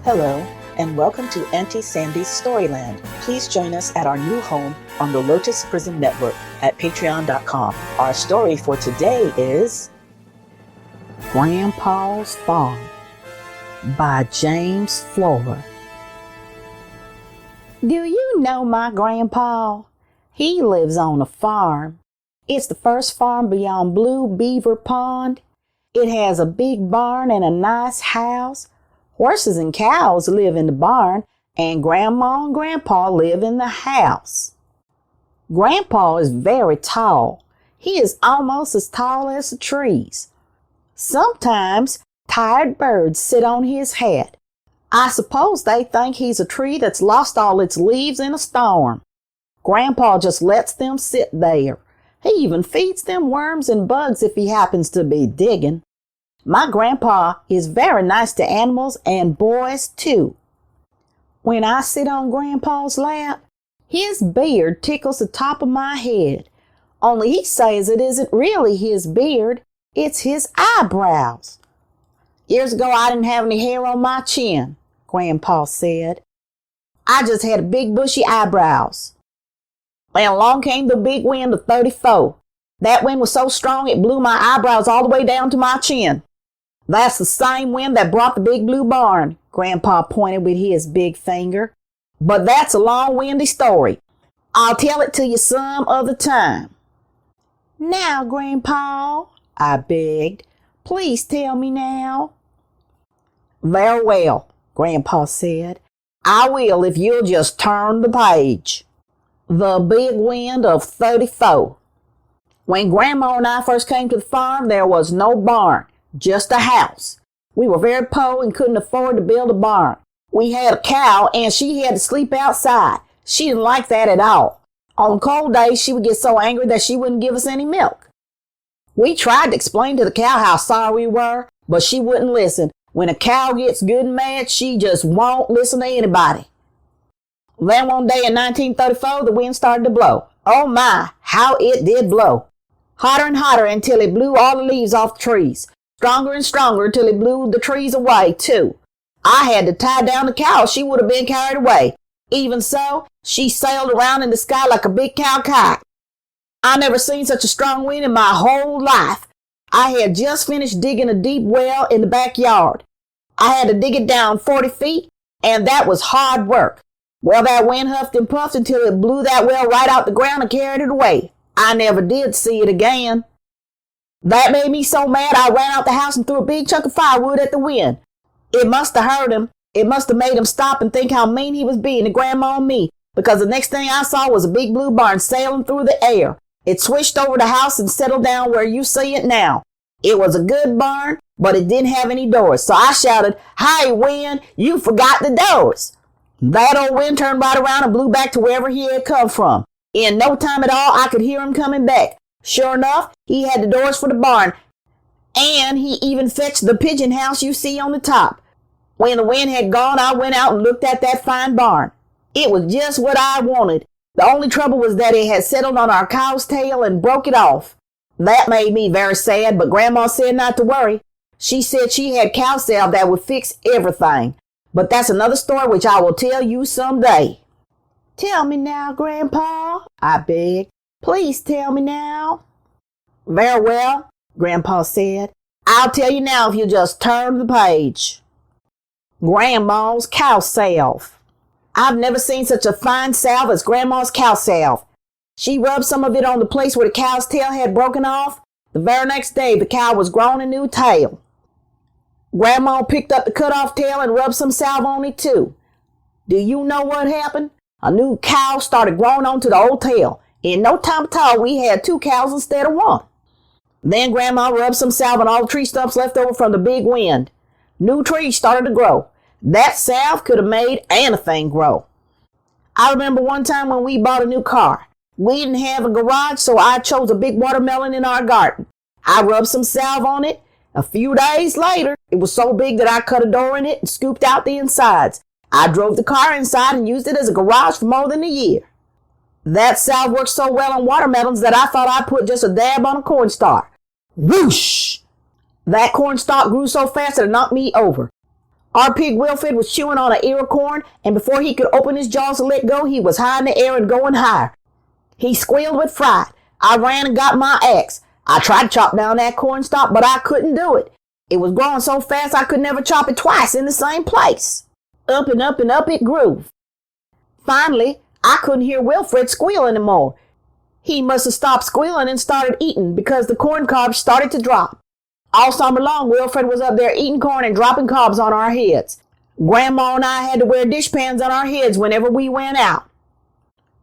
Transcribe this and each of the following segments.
Hello, and welcome to Auntie Sandy's Storyland. Please join us at our new home on the Lotus Prism Network at patreon.com. Our story for today is Grandpa's Farm by James Flora. Do you know my grandpa? He lives on a farm. It's the first farm beyond Blue Beaver Pond. It has a big barn and a nice house. Horses and cows live in the barn, and Grandma and Grandpa live in the house. Grandpa is very tall. He is almost as tall as the trees. Sometimes tired birds sit on his head. I suppose they think he's a tree that's lost all its leaves in a storm. Grandpa just lets them sit there. He even feeds them worms and bugs if he happens to be digging. My grandpa is very nice to animals and boys too. When I sit on Grandpa's lap, his beard tickles the top of my head. Only he says it isn't really his beard, it's his eyebrows. Years ago I didn't have any hair on my chin, Grandpa said. I just had big bushy eyebrows. Well, along came the big wind of 34. That wind was so strong it blew my eyebrows all the way down to my chin. That's the same wind that brought the big blue barn, Grandpa pointed with his big finger. But that's a long, windy story. I'll tell it to you some other time. Now, Grandpa, I begged, please tell me now. Very well, Grandpa said. I will if you'll just turn the page. The big wind of 34. When Grandma and I first came to the farm, there was no barn. Just a house. We were very poor and couldn't afford to build a barn. We had a cow and she had to sleep outside. She didn't like that at all. On cold days, she would get so angry that she wouldn't give us any milk. We tried to explain to the cow how sorry we were, but she wouldn't listen. When a cow gets good and mad, she just won't listen to anybody. Then one day in 1934, the wind started to blow. Oh my, how it did blow. Hotter and hotter until it blew all the leaves off the trees. Stronger and stronger till it blew the trees away, too. I had to tie down the cow. She would have been carried away. Even so, she sailed around in the sky like a big cow kite. I never seen such a strong wind in my whole life. I had just finished digging a deep well in the backyard. I had to dig it down 40 feet, and that was hard work. Well, that wind huffed and puffed until it blew that well right out the ground and carried it away. I never did see it again. That made me so mad I ran out the house and threw a big chunk of firewood at the wind. It must have hurt him. It must have made him stop and think how mean he was being to Grandma and me, because the next thing I saw was a big blue barn sailing through the air. It swished over the house and settled down where you see it now. It was a good barn, but it didn't have any doors, so I shouted, "Hey, wind, you forgot the doors." That old wind turned right around and blew back to wherever he had come from. In no time at all, I could hear him coming back. Sure enough, he had the doors for the barn, and he even fetched the pigeon house you see on the top. When the wind had gone, I went out and looked at that fine barn. It was just what I wanted. The only trouble was that it had settled on our cow's tail and broke it off. That made me very sad, but Grandma said not to worry. She said she had cow salve that would fix everything. But that's another story which I will tell you someday. Tell me now, Grandpa, I begged. Please tell me now. Very well, Grandpa said. I'll tell you now if you just turn the page. Grandma's cow salve. I've never seen such a fine salve as Grandma's cow salve. She rubbed some of it on the place where the cow's tail had broken off. The very next day, the cow was grown a new tail. Grandma picked up the cut-off tail and rubbed some salve on it too. Do you know what happened? A new cow started growing onto the old tail. In no time at all, we had 2 cows instead of 1. Then Grandma rubbed some salve on all the tree stumps left over from the big wind. New trees started to grow. That salve could have made anything grow. I remember one time when we bought a new car. We didn't have a garage, so I chose a big watermelon in our garden. I rubbed some salve on it. A few days later, it was so big that I cut a door in it and scooped out the insides. I drove the car inside and used it as a garage for more than a year. That salve worked so well on watermelons that I thought I'd put just a dab on a cornstalk. Whoosh! That cornstalk grew so fast that it knocked me over. Our pig Wilfred was chewing on an ear of corn, and before he could open his jaws to let go, he was high in the air and going higher. He squealed with fright. I ran and got my axe. I tried to chop down that corn stalk, but I couldn't do it. It was growing so fast I could never chop it twice in the same place. Up and up and up it grew. Finally, I couldn't hear Wilfred squeal anymore. He must have stopped squealing and started eating because the corn cobs started to drop. All summer long, Wilfred was up there eating corn and dropping cobs on our heads. Grandma and I had to wear dishpans on our heads whenever we went out.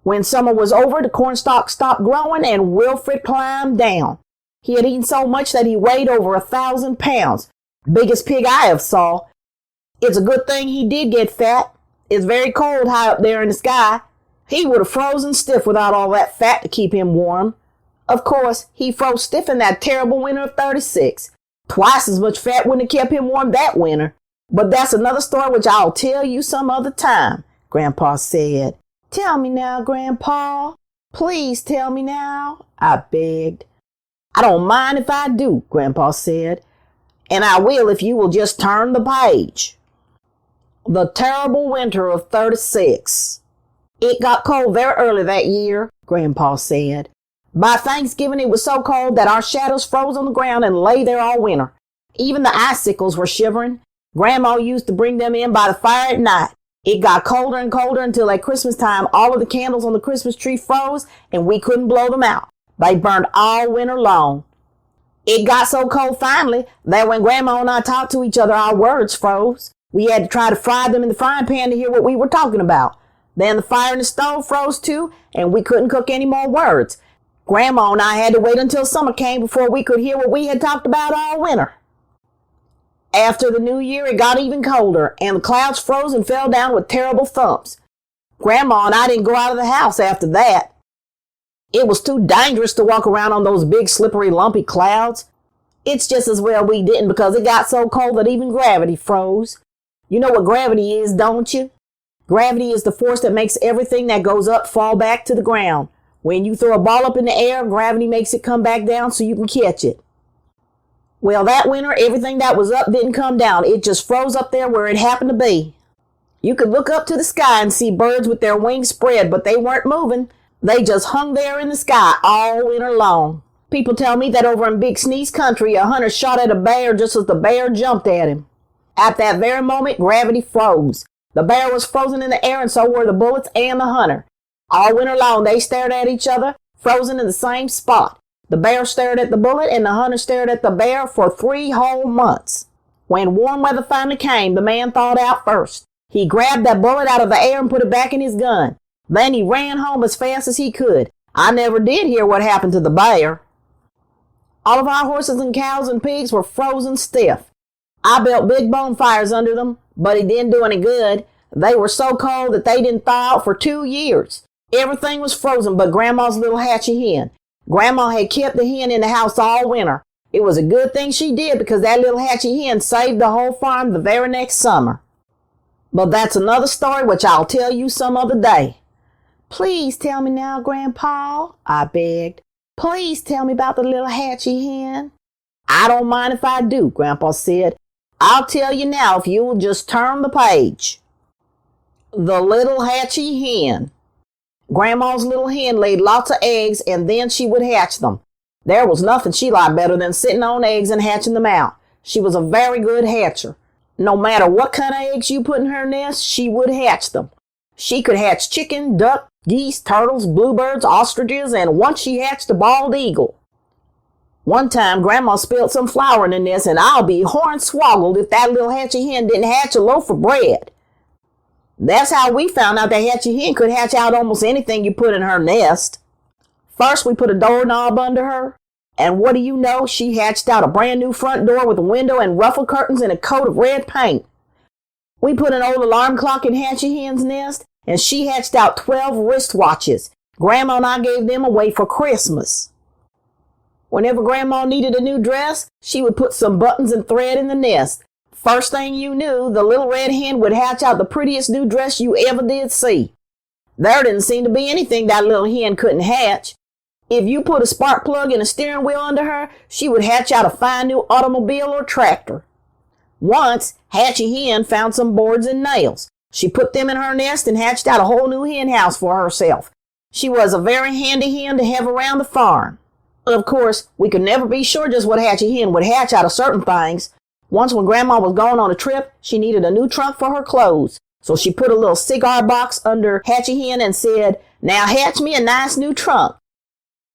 When summer was over, the cornstalk stopped growing and Wilfred climbed down. He had eaten so much that he weighed over 1,000 pounds. Biggest pig I ever saw. It's a good thing he did get fat. It's very cold high up there in the sky. He would have frozen stiff without all that fat to keep him warm. Of course, he froze stiff in that terrible winter of 36. Twice as much fat wouldn't have kept him warm that winter. But that's another story which I'll tell you some other time, Grandpa said. Tell me now, Grandpa. Please tell me now, I begged. I don't mind if I do, Grandpa said, and I will if you will just turn the page. The terrible winter of 36. It got cold very early that year, Grandpa said. By Thanksgiving, it was so cold that our shadows froze on the ground and lay there all winter. Even the icicles were shivering. Grandma used to bring them in by the fire at night. It got colder and colder until at Christmas time, all of the candles on the Christmas tree froze and we couldn't blow them out. They burned all winter long. It got so cold finally that when Grandma and I talked to each other, our words froze. We had to try to fry them in the frying pan to hear what we were talking about. Then the fire in the stove froze too, and we couldn't cook any more words. Grandma and I had to wait until summer came before we could hear what we had talked about all winter. After the new year, it got even colder, and the clouds froze and fell down with terrible thumps. Grandma and I didn't go out of the house after that. It was too dangerous to walk around on those big, slippery, lumpy clouds. It's just as well we didn't because it got so cold that even gravity froze. You know what gravity is, don't you? Gravity is the force that makes everything that goes up fall back to the ground. When you throw a ball up in the air, gravity makes it come back down so you can catch it. Well, that winter, everything that was up didn't come down. It just froze up there where it happened to be. You could look up to the sky and see birds with their wings spread, but they weren't moving. They just hung there in the sky all winter long. People tell me that over in Big Sneeze country, a hunter shot at a bear just as the bear jumped at him. At that very moment, gravity froze. The bear was frozen in the air and so were the bullets and the hunter. All winter long, they stared at each other, frozen in the same spot. The bear stared at the bullet and the hunter stared at the bear for 3 whole months. When warm weather finally came, the man thawed out first. He grabbed that bullet out of the air and put it back in his gun. Then he ran home as fast as he could. I never did hear what happened to the bear. All of our horses and cows and pigs were frozen stiff. I built big bonfires under them, but it didn't do any good. They were so cold that they didn't thaw out for 2 years. Everything was frozen but Grandma's little hatchy hen. Grandma had kept the hen in the house all winter. It was a good thing she did because that little hatchy hen saved the whole farm the very next summer. But that's another story which I'll tell you some other day. Please tell me now, Grandpa, I begged. Please tell me about the little hatchy hen. I don't mind if I do, Grandpa said. I'll tell you now if you will just turn the page. The little hatchy hen. Grandma's little hen laid lots of eggs and then she would hatch them. There was nothing she liked better than sitting on eggs and hatching them out. She was a very good hatcher. No matter what kind of eggs you put in her nest, she would hatch them. She could hatch chicken, duck, geese, turtles, bluebirds, ostriches, and once she hatched a bald eagle. One time, Grandma spilled some flour in the nest, and I'll be hornswoggled if that little hatchy hen didn't hatch a loaf of bread. That's how we found out that hatchy hen could hatch out almost anything you put in her nest. First, we put a doorknob under her, and what do you know? She hatched out a brand new front door with a window and ruffled curtains and a coat of red paint. We put an old alarm clock in hatchy hen's nest, and she hatched out 12 wristwatches. Grandma and I gave them away for Christmas. Whenever Grandma needed a new dress, she would put some buttons and thread in the nest. First thing you knew, the little red hen would hatch out the prettiest new dress you ever did see. There didn't seem to be anything that little hen couldn't hatch. If you put a spark plug and a steering wheel under her, she would hatch out a fine new automobile or tractor. Once, Hatchy Hen found some boards and nails. She put them in her nest and hatched out a whole new hen house for herself. She was a very handy hen to have around the farm. Of course, we could never be sure just what Hatchy Hen would hatch out of certain things. Once when Grandma was going on a trip, she needed a new trunk for her clothes. So she put a little cigar box under Hatchy Hen and said, "Now hatch me a nice new trunk."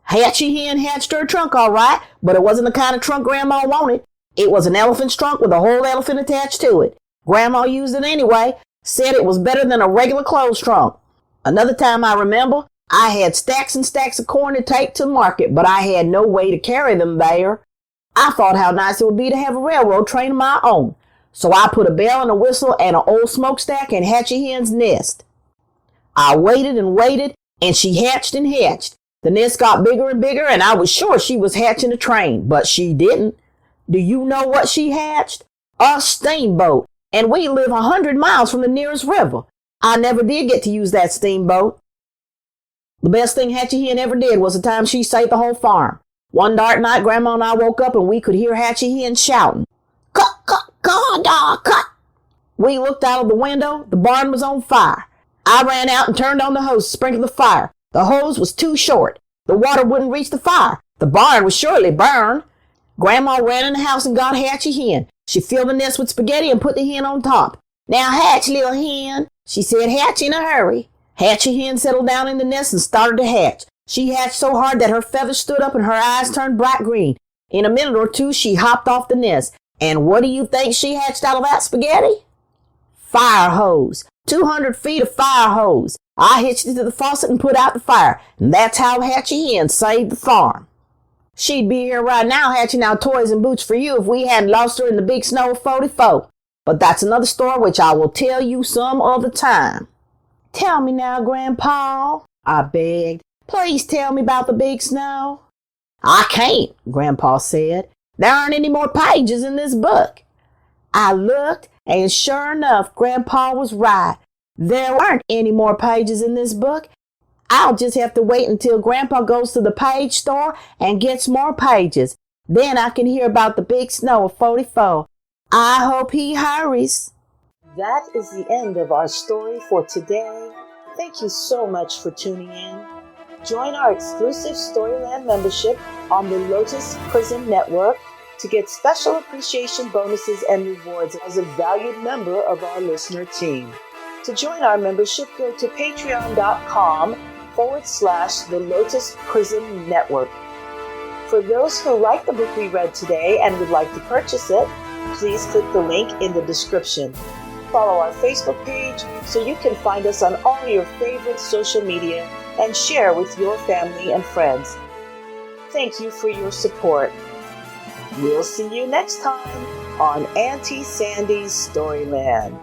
Hatchy Hen hatched her trunk all right, but it wasn't the kind of trunk Grandma wanted. It was an elephant's trunk with a whole elephant attached to it. Grandma used it anyway, said it was better than a regular clothes trunk. Another time I remember, I had stacks and stacks of corn to take to market, but I had no way to carry them there. I thought how nice it would be to have a railroad train of my own. So I put a bell and a whistle and an old smokestack in Hatchy Hen's nest. I waited and waited, and she hatched and hatched. The nest got bigger and bigger, and I was sure she was hatching a train, but she didn't. Do you know what she hatched? A steamboat, and we live 100 miles from the nearest river. I never did get to use that steamboat. The best thing Hatchy Hen ever did was the time she saved the whole farm. One dark night, Grandma and I woke up and we could hear Hatchy Hen shouting, "Cut, cut, cut, cut." We looked out of the window. The barn was on fire. I ran out and turned on the hose to sprinkle the fire. The hose was too short. The water wouldn't reach the fire. The barn would surely burn. Grandma ran in the house and got Hatchy Hen. She filled the nest with spaghetti and put the hen on top. "Now hatch, little hen," she said, "hatch in a hurry." Hatchy Hen settled down in the nest and started to hatch. She hatched so hard that her feathers stood up and her eyes turned bright green. In a minute or two, she hopped off the nest. And what do you think she hatched out of that spaghetti? Fire hose. 200 feet of fire hose. I hitched it to the faucet and put out the fire. And that's how Hatchy Hen saved the farm. She'd be here right now hatching out toys and boots for you if we hadn't lost her in the big snow of 44. But that's another story which I will tell you some other time. "Tell me now, Grandpa," I begged. "Please tell me about the big snow." "I can't," Grandpa said. "There aren't any more pages in this book." I looked, and sure enough, Grandpa was right. There weren't any more pages in this book. I'll just have to wait until Grandpa goes to the page store and gets more pages. Then I can hear about the big snow of 44. I hope he hurries. That is the end of our story for today. Thank you so much for tuning in. Join our exclusive Storyland membership on the Lotus Prism Network to get special appreciation bonuses and rewards as a valued member of our listener team. To join our membership, go to patreon.com/the Lotus Prism Network. For those who like the book we read today and would like to purchase it, please click the link in the description. Follow our Facebook page so you can find us on all your favorite social media and share with your family and friends. Thank you for your support. We'll see you next time on Auntie Sandy's Storyland.